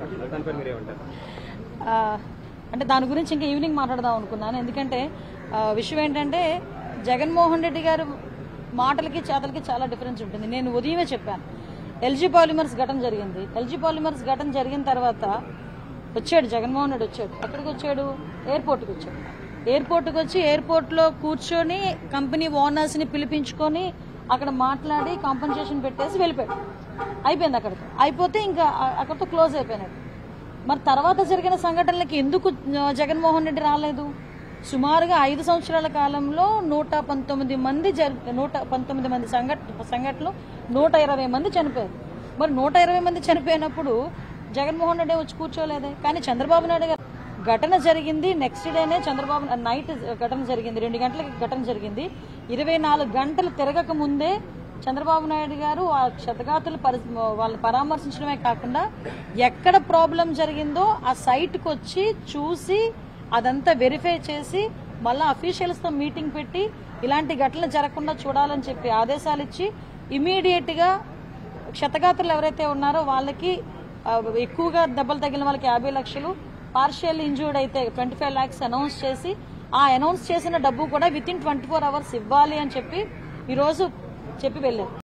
మాట్లాడారు, దానిపై మీరేమంటారు? అంటే దాని గురించి ఇంకా ఈవినింగ్ మాట్లాడదాం అనుకున్నాను. ఎందుకంటే విషయం ఏంటంటే జగన్మోహన్ రెడ్డి గారు మాటలకి చేతలకి చాలా డిఫరెన్స్ ఉంటుంది. నేను ఉదయమే చెప్పాను, ఎల్జీ పాలిమర్స్ ఘటన జరిగింది. ఎల్జీ పాలిమర్స్ ఘటన జరిగిన తర్వాత వచ్చాడు జగన్మోహన్ రెడ్డి. వచ్చాడు, ఎక్కడికి వచ్చాడు? ఎయిర్పోర్ట్కి వచ్చాడు. ఎయిర్పోర్ట్కి వచ్చి ఎయిర్పోర్ట్లో కూర్చొని కంపెనీ ఓనర్స్ని పిలిపించుకొని అక్కడ మాట్లాడి కాంపెన్సేషన్ పెట్టేసి వెళ్ళిపోయాడు. అయిపోయింది అక్కడికి. అయిపోతే ఇంకా అక్కడితో క్లోజ్ అయిపోయినాడు. మరి తర్వాత జరిగిన సంఘటనలకి ఎందుకు జగన్మోహన్ రెడ్డి రాలేదు? సుమారుగా 5 సంవత్సరాల కాలంలో 119 మంది సంఘటనలు 120 మంది చనిపోయారు. మరి 120 మంది చనిపోయినప్పుడు జగన్మోహన్ రెడ్డి వచ్చి కూర్చోలేదే. కానీ చంద్రబాబు నాయుడు గారు ఘటన జరిగింది నెక్స్ట్ డేనే, చంద్రబాబు నైట్ ఘటన జరిగింది, 2 గంటలకి ఘటన జరిగింది. 24 గంటలు తిరగక ముందే చంద్రబాబు నాయుడు గారు ఆ క్షతగాతులు వాళ్ళని పరామర్శించడమే కాకుండా ఎక్కడ ప్రాబ్లం జరిగిందో ఆ సైట్కి వచ్చి చూసి అదంతా వెరిఫై చేసి మళ్ళీ అఫీషియల్స్తో మీటింగ్ పెట్టి ఇలాంటి ఘటనలు జరగకుండా చూడాలని చెప్పి ఆదేశాలు ఇచ్చి ఇమీడియట్గా క్షతగాతులు ఎవరైతే ఉన్నారో వాళ్ళకి ఎక్కువగా దెబ్బలు తగిలిన వాళ్ళకి 50 లక్షలు, పార్షియల్ ఇంజూర్డ్ అయితే 25 lakhs అనౌన్స్ చేసి ఆ అనౌన్స్ చేసిన డబ్బు కూడా వితిన్ 24 hours ఇవ్వాలి అని చెప్పి ఈరోజు చెప్పి వెళ్ళారు.